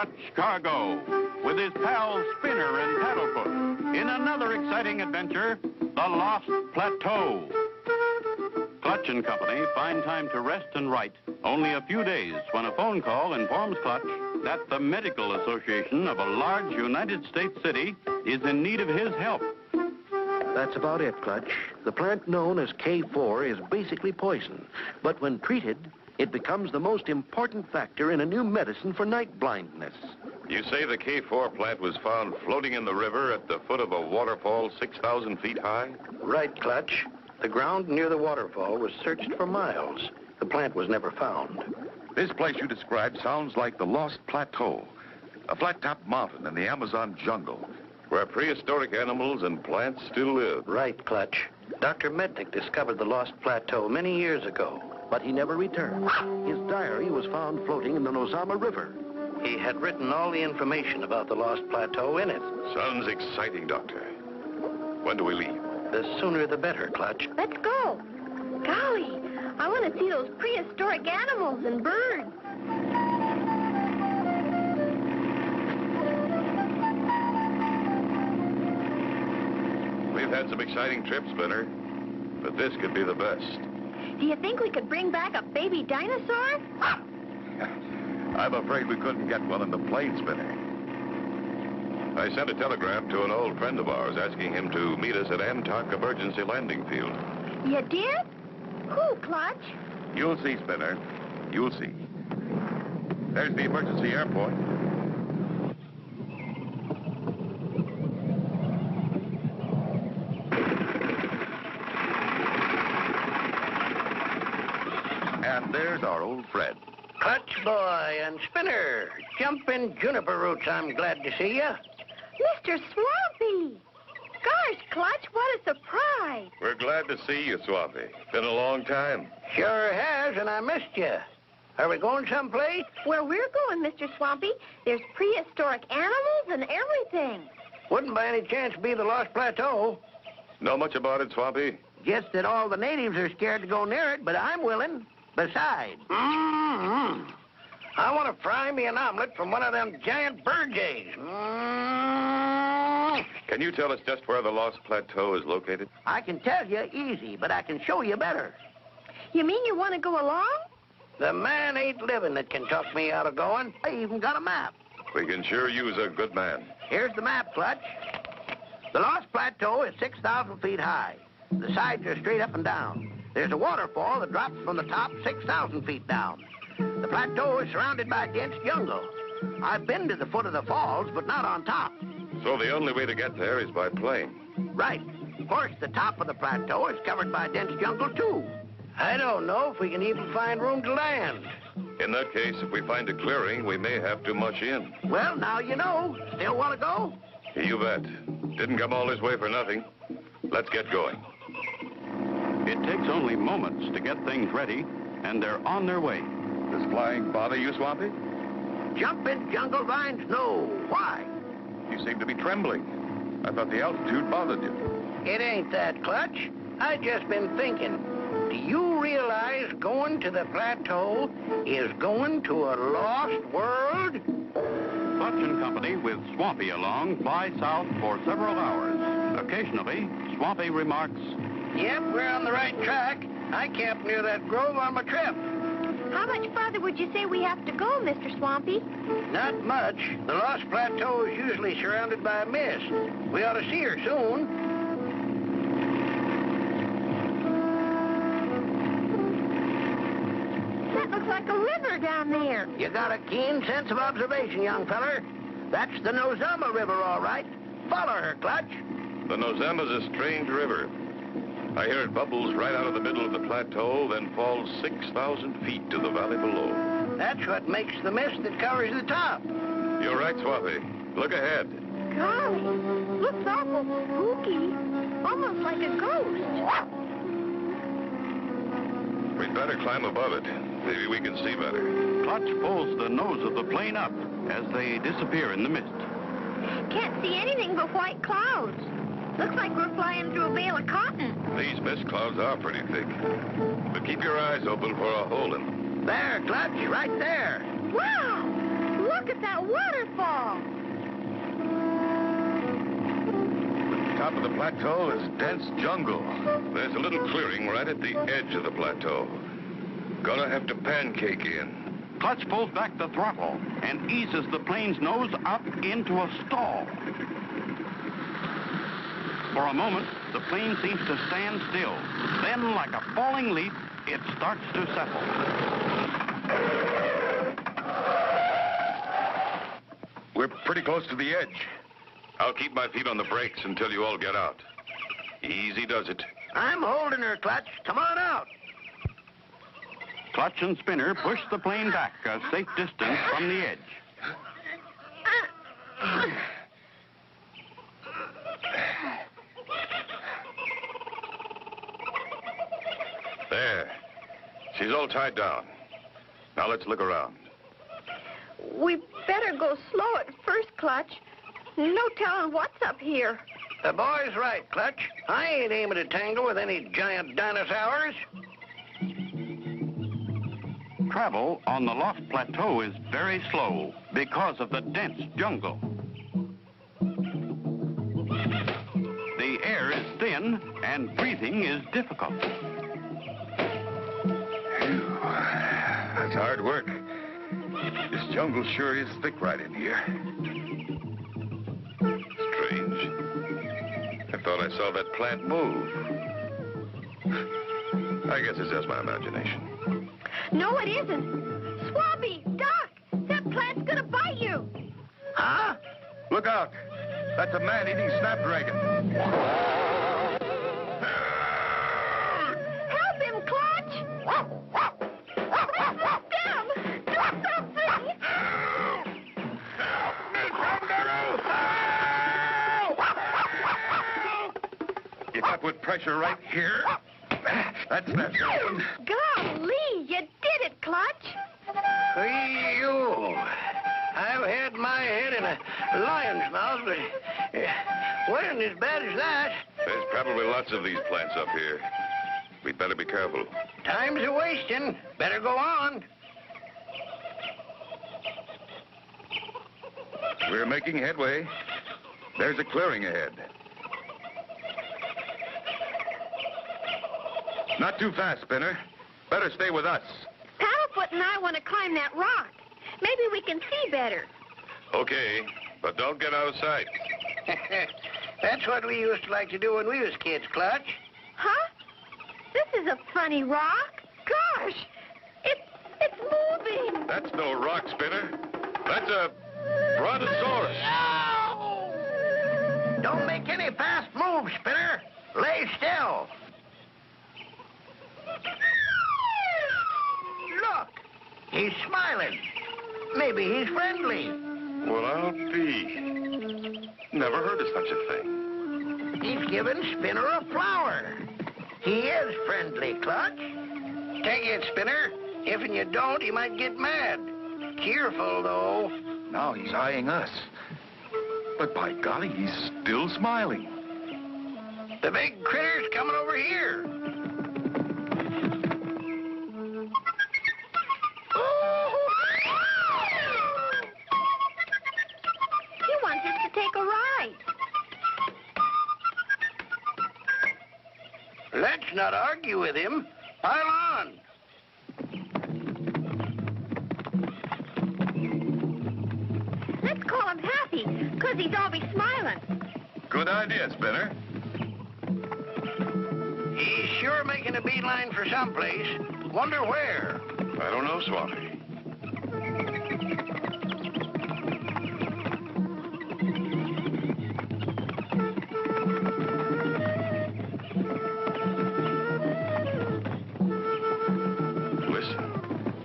Clutch Cargo with his pals Spinner and Paddlefoot in another exciting adventure, the Lost Plateau. Clutch and Company find time to rest and write only a few days when a phone call informs Clutch that the Medical Association of a large United States city is in need of his help. That's about it, Clutch. The plant known as K4 is basically poison, but when treated, it becomes the most important factor in a new medicine for night blindness. You say the K4 plant was found floating in the river at the foot of a waterfall 6,000 feet high? Right, Clutch. The ground near the waterfall was searched for miles. The plant was never found. This place you described sounds like the Lost Plateau, a flat-top mountain in the Amazon jungle, where prehistoric animals and plants still live. Right, Clutch. Dr. Mednick discovered the Lost Plateau many years ago, but he never returned. His diary was found floating in the Nozama River. He had written all the information about the Lost Plateau in it. Sounds exciting, Doctor. When do we leave? The sooner the better, Clutch. Let's go. Golly, I want to see those prehistoric animals and birds. We've had some exciting trips, Spinner, but this could be the best. Do you think we could bring back a baby dinosaur? I'm afraid we couldn't get one in the plane, Spinner. I sent a telegram to an old friend of ours asking him to meet us at Embark Emergency Landing Field. You did? Who, Clutch? You'll see, Spinner. You'll see. There's the emergency airport. And there's our old Fred. Clutch boy and Spinner. Jumping juniper roots, I'm glad to see you. Mr. Swampy! Gosh, Clutch, what a surprise! We're glad to see you, Swampy. Been a long time. Sure has, and I missed you. Are we going someplace? Where we're going, Mr. Swampy, there's prehistoric animals and everything. Wouldn't by any chance be the Lost Plateau. Know much about it, Swampy? Just that all the natives are scared to go near it, but I'm willing. Besides, I want to fry me an omelet from one of them giant bird's eggs. Can you tell us just where the Lost Plateau is located? I can tell you easy, but I can show you better. You mean you want to go along? The man ain't living that can talk me out of going. I even got a map. We can sure use a good man. Here's the map, Clutch. The Lost Plateau is 6,000 feet high. The sides are straight up and down. There's a waterfall that drops from the top 6,000 feet down. The plateau is surrounded by dense jungle. I've been to the foot of the falls, but not on top. So the only way to get there is by plane. Right. Of course, the top of the plateau is covered by dense jungle, too. I don't know if we can even find room to land. In that case, if we find a clearing, we may have to mush in. Well, now you know. Still want to go? You bet. Didn't come all this way for nothing. Let's get going. It takes only moments to get things ready, and they're on their way. Does flying bother you, Swampy? Jumping jungle vines? No. Why? You seem to be trembling. I thought the altitude bothered you. It ain't that, Clutch. I just been thinking. Do you realize going to the plateau is going to a lost world? Clutch and Company, with Swampy along, fly south for several hours. Occasionally, Swampy remarks, Yep, we're on the right track. I camped near that grove on my trip. How much farther would you say we have to go, Mr. Swampy? Not much. The Lost Plateau is usually surrounded by mist. We ought to see her soon. That looks like a river down there. You got a keen sense of observation, young feller. That's the Nozama River, all right. Follow her, Clutch. The Nozama's a strange river. I hear it bubbles right out of the middle of the plateau, then falls 6,000 feet to the valley below. That's what makes the mist that covers the top. You're right, Swampy. Look ahead. Golly, looks awful spooky. Almost like a ghost. We'd better climb above it. Maybe we can see better. Clutch pulls the nose of the plane up as they disappear in the mist. Can't see anything but white clouds. Looks like we're flying through a bale of cotton. These mist clouds are pretty thick. But keep your eyes open for a hole in them. There, Clutch, right there. Wow! Look at that waterfall. The top of the plateau is dense jungle. There's a little clearing right at the edge of the plateau. Gonna have to pancake in. Clutch pulls back the throttle and eases the plane's nose up into a stall. For a moment, the plane seems to stand still. Then, like a falling leaf, it starts to settle. We're pretty close to the edge. I'll keep my feet on the brakes until you all get out. Easy does it. I'm holding her, Clutch. Come on out. Clutch and Spinner push the plane back a safe distance from the edge. There. She's all tied down. Now let's look around. We better go slow at first, Clutch. No telling what's up here. The boy's right, Clutch. I ain't aiming to tangle with any giant dinosaurs. Travel on the Lost Plateau is very slow because of the dense jungle. The air is thin and breathing is difficult. Phew. That's hard work. This jungle sure is thick right in here. Strange. I thought I saw that plant move. I guess it's just my imagination. No, it isn't. Swabby, Doc, that plant's gonna bite you. Huh? Look out. That's a man-eating snapdragon. Help him, Clutch. Them! Do something! You got with pressure right here. That's that. Golly, you did it, Clutch. You. I've had my head in a lion's mouth, but wasn't as bad as that. There's probably lots of these plants up here. We'd better be careful. Time's a-wasting. Better go on. We're making headway. There's a clearing ahead. Not too fast, Spinner. Better stay with us. Paddlefoot and I want to climb that rock. Maybe we can see better. Okay, but don't get out of sight. That's what we used to like to do when we was kids, Clutch. Huh? This is a funny rock. Gosh, it's moving. That's no rock, Spinner. That's a brontosaurus. Don't make any fast moves, Spinner. Lay still. Look, he's smiling. Maybe he's friendly. Well, I'll be. Never heard of such a thing. He's giving Spinner a flower. He is friendly, Clutch. Take it, Spinner. If you don't, he might get mad. Cheerful, though. Now he's eyeing us. But by golly, he's still smiling. The big critter's coming over here. He wants us to take a ride. Let's not argue with him. Pile on. Let's call him Happy, because he's always smiling. Good idea, Spinner. He's sure making a beeline for someplace. Wonder where. I don't know, Swampy.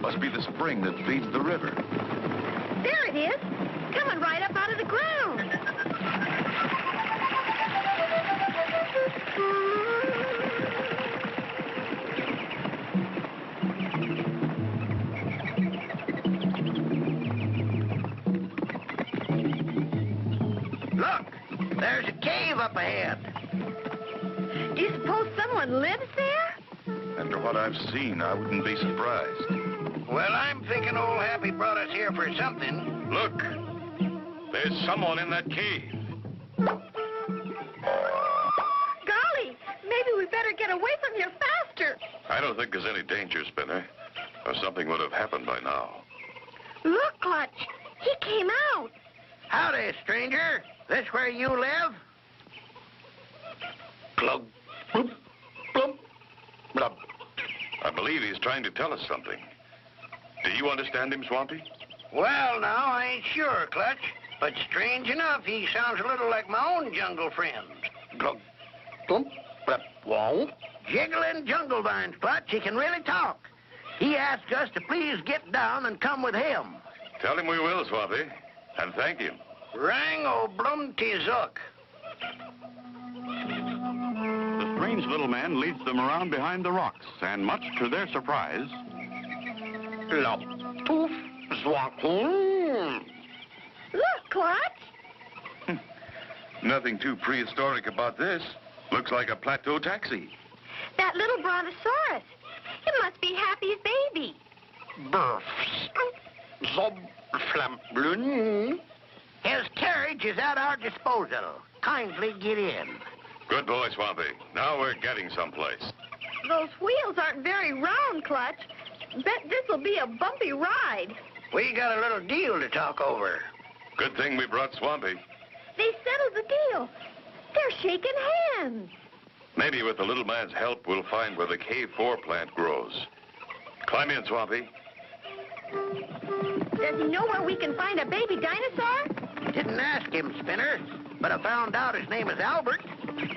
Must be the spring that feeds the river. There it is, coming right up out of the ground. Look, there's a cave up ahead. Do you suppose someone lives there? After what I've seen, I wouldn't be surprised. Well, I'm thinking old Happy brought us here for something. Look, there's someone in that cave. Golly, maybe we better get away from here faster. I don't think there's any danger, Spinner, or something would have happened by now. Look, Clutch. He came out. Howdy, stranger. This where you live? Glug, bloop, bloop, blub. I believe he's trying to tell us something. Do you understand him, Swampy? Well, now, I ain't sure, Clutch. But strange enough, he sounds a little like my own jungle friend. Glug, glump, blub, wow. Jiggling jungle vines, Clutch. He can really talk. He asked us to please get down and come with him. Tell him we will, Swampy, and thank him. Rang o blum tizuk. The strange little man leads them around behind the rocks, and much to their surprise... Plop, poof, zwak, Look, Clutch. Nothing too prehistoric about this. Looks like a plateau taxi. That little brontosaurus. It must be Happy's baby. Zob, flam, blun. His carriage is at our disposal. Kindly get in. Good boy, Swampy. Now we're getting someplace. Those wheels aren't very round, Clutch. Bet this'll be a bumpy ride. We got a little deal to talk over. Good thing we brought Swampy. They settled the deal. They're shaking hands. Maybe with the little man's help, we'll find where the K4 plant grows. Climb in, Swampy. Does he know where we can find a baby dinosaur? Didn't ask him, Spinner, but I found out his name is Albert,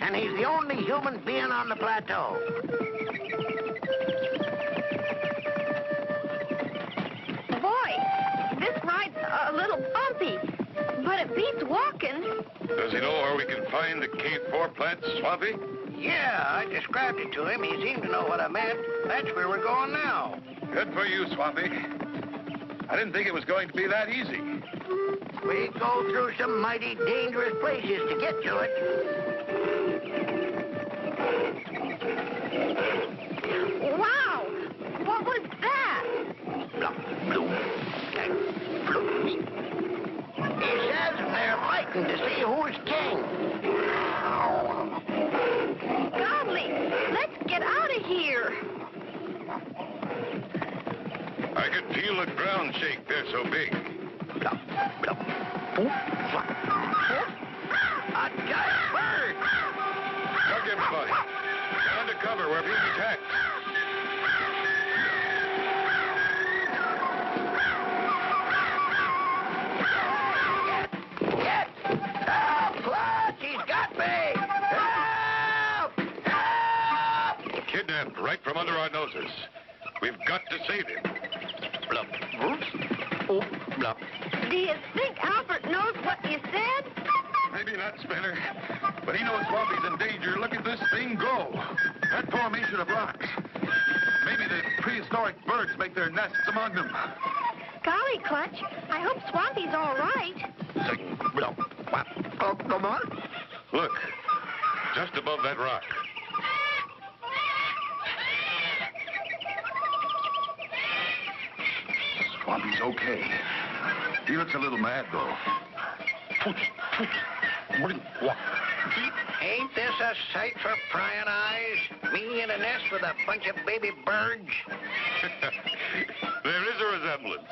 and he's the only human being on the plateau. Boy, this ride's a little bumpy, but it beats walking. Does he know where we can find the K4 plant, Swampy? Yeah, I described it to him. He seemed to know what I meant. That's where we're going now. Good for you, Swampy. I didn't think it was going to be that easy. We go through some mighty dangerous places to get to it. Wow! What was that? He says they're fighting to see who's king. Golly, let's get out of here. I could feel the ground shake. They're so big. A giant bird! Look, everybody. Get under cover. We're being attacked. Get! Help, Clutch! He's got me! Help! Help! Kidnapped right from under our noses. We've got to save him. Blup. Oh, blup. Do you think Albert knows what you said? Maybe not, Spinner. But he knows Swampy's in danger. Look at this thing go. That formation of rocks. Maybe the prehistoric birds make their nests among them. Golly, Clutch, I hope Swampy's all right. Look, just above that rock. Swampy's okay. He looks a little mad, though. Ain't this a sight for prying eyes? Me in a nest with a bunch of baby birds? There is a resemblance.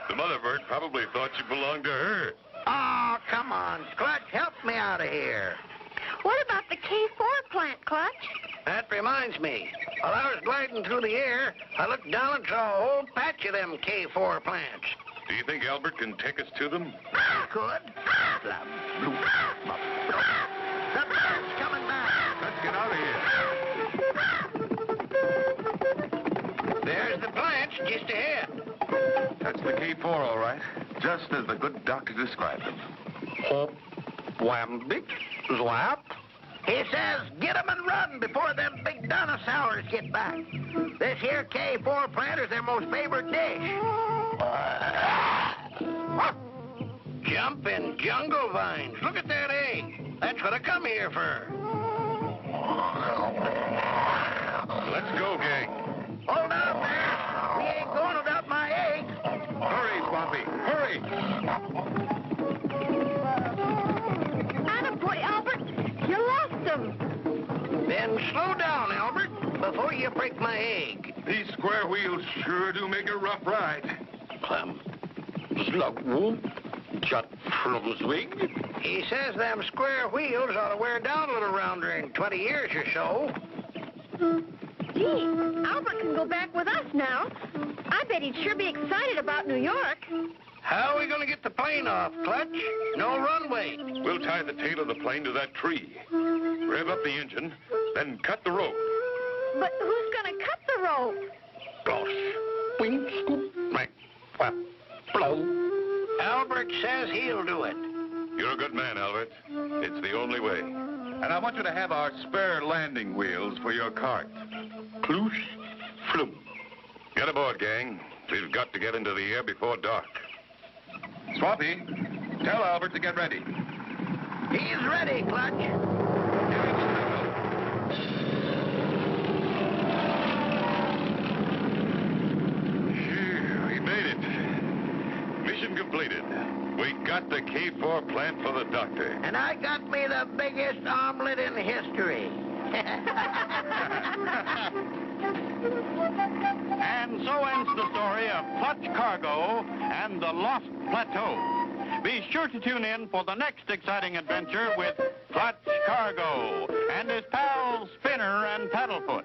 The mother bird probably thought you belonged to her. Oh, come on, Clutch, help me out of here. What about the K4 plant, Clutch? That reminds me. While I was gliding through the air, I looked down and saw a whole patch of them K4 plants. Do you think Albert can take us to them? He could. The bird's coming back. Let's get out of here. There's the plants just ahead. That's the K4, all right. Just as the good doctor described them. Hop, wham, big, slap. He says, get 'em and run before them big dinosaurs get back. This here K4 plant is their most favorite dish. Jumping jungle vines. Look at that egg. That's what I come here for. Let's go, gang. Hold on there. We ain't going without my way. Attaboy, Albert. You lost them. Then slow down, Albert, before you break my egg. These square wheels sure do make a rough ride. He says them square wheels ought to wear down a little round during 20 years or so. Gee, Albert can go back with us now. I bet he'd sure be excited about New York. How are we going to get the plane off, Clutch? No runway. We'll tie the tail of the plane to that tree. Rev up the engine, then cut the rope. But who's going to cut the rope? Wing, scoop, right, flap, blow. Albert says he'll do it. You're a good man, Albert. It's the only way. And I want you to have our spare landing wheels for your cart. Kloosh, floop. Get aboard, gang. We've got to get into the air before dark. Swampy, tell Albert to get ready. He's ready, Clutch. Phew, we made it. Mission completed. We got the K4 plant for the doctor. And I got me the biggest omelet in history. And so ends the story of Clutch Cargo and the Lost Plateau. Be sure to tune in for the next exciting adventure with Clutch Cargo and his pals Spinner and Paddlefoot.